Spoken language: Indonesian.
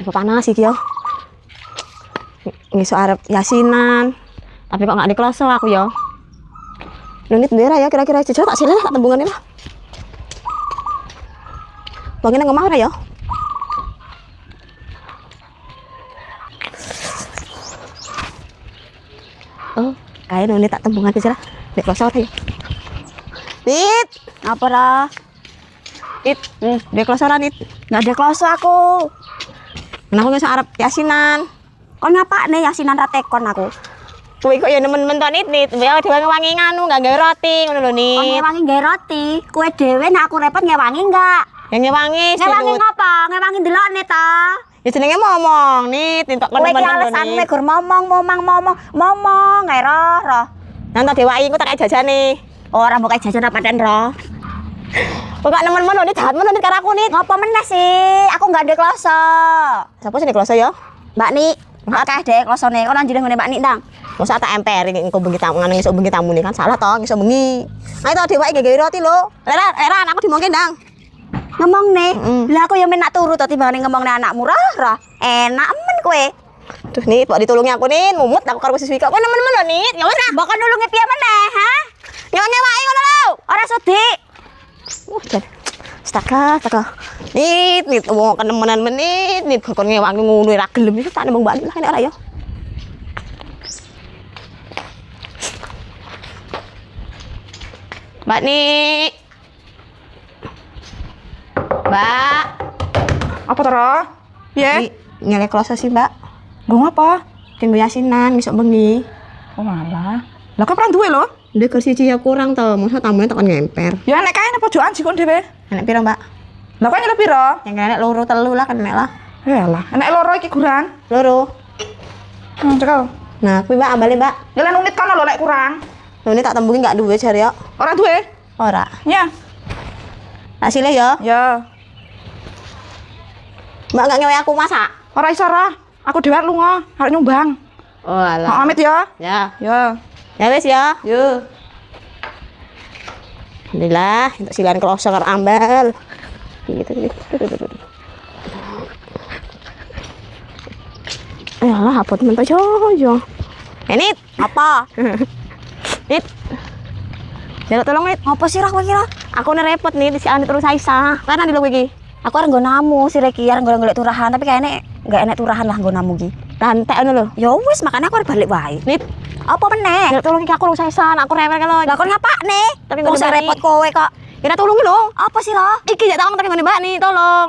Aduh panas iki yo. Ngisuk arep yasinan. Tapi kok nggak dikloso aku yo. Nunit bendera ya kira-kira jujur tak silih tak tembungan lah. Bangin ngomong ora ya? Oh, kayak nunit tak tembungan aja lah. Nek kloso ora ya. Nit, Apa ra? Nit, dek kloso ora Nit. Nggak ada kloso aku. Kenapa ngisuk arep yasinan? Kon ngapa nih yasinan ra tekon aku? Kowe kok ya nemen-nemen to Nit, ya dhewe ngewangi nganu gak gawe roti ngono lho Kon Nit. ngewangi gawe roti. Kue dhewe nek aku repot ngewangi enggak? Ya ngewangi, Ngewangi ngapa? Ngewangi ndelokne ta. ya jenenge ngomong Nit, entuk Kowe iki nemen-nemen alesane gur momong gawe roh. Nang tak dewaki engko tak jajane. Ora mbok kae jajan apa den roh. Kok nemen-nemen Nit, jahat men Nit karo aku Nit. Ngopo meneh sih? Aku enggak ada kloso. Sapa sih nek kloso ya? Mbak Nik, akeh deh klosone. Kon anjir ngene Mbak Nik ndang. Masa tak emperi engko bengi tamu nganu iso bengi tamu nih kan salah toh iso bengi. Ayo to dewaki gawe roti lho. Eran aku dimongke ndang. Ngomong nih, lah aku yang menak turu to timbang ngomong nih anakmu rah. Enak men kowe. Duh Nit, kok ditulungi aku Nit, mumut aku karo siswi kok. Kok nemen-nemen lho Nit. Ya wis ah, Mbok kon nulungi piye meneh, ha? yo ngewaki ngono lho. Ora sedik. Jan. Astaga. Nit, wong kenemenan menit, Nit kon ngewaki ngono ora gelem iki tak nembung Mbak Nik lah nek ora ya. Mbak Nik. Mbak. Apa tara? Piye? Nyelek kloso sih, Mbak. Nggo apa? Tinggo yasinan besok bengi. Oh malah. Lah kok perang duwe lho? Ndek kursi ya kurang to, masa tamune tekan ngemper. Ya nek kae nang pojokan sih kon dhewe. Enek piro, Mbak? Lah kok nyelep piro? Yang enek loro telu lah kan mek lah. Yalah, enek loro iki kurang. Loro. Cekel. Nah, kuwi Mbak ambale, Mbak. Ya lan unit kono lho nek kurang. Lho ini tak tembungi enggak duwe jar ya. Ora duwe? Ora. Ya. Tak silih ya. Ya. Mbak enggak ngewe aku masak. Ora iso ora. Aku dhewe lunga, arek nyumbang. Oh alah. Amit ya. Ya. Ya. Ya wis ya. Yo. Alhamdulillah, untuk silan kloso karo ambal. Gitu. Ayolah, apa temen to yo. Nit, Apa? Nit. Jaluk tolong Nit. Apa sih roh kowe kira? Aku nih repot nih si Anit terus Saisa. Karena di lo iki. Aku arep nggo namu si Reki arep golek turahan, tapi kayaknya enggak enak turahan lah nggo namu ki. Rantek ngono lho. Ya wis, makanya aku arep balik wae. Nit, Apa meneh? jaluk tolong iki aku terus Saisa, aku rewel kalau. Lah kon ngapa nih? Tapi Wong nggak sing dibalik. repot kowe kok. Kira tolong lho. Apa sih roh? Iki jak tolong tapi ngene Mbak nih, tolong.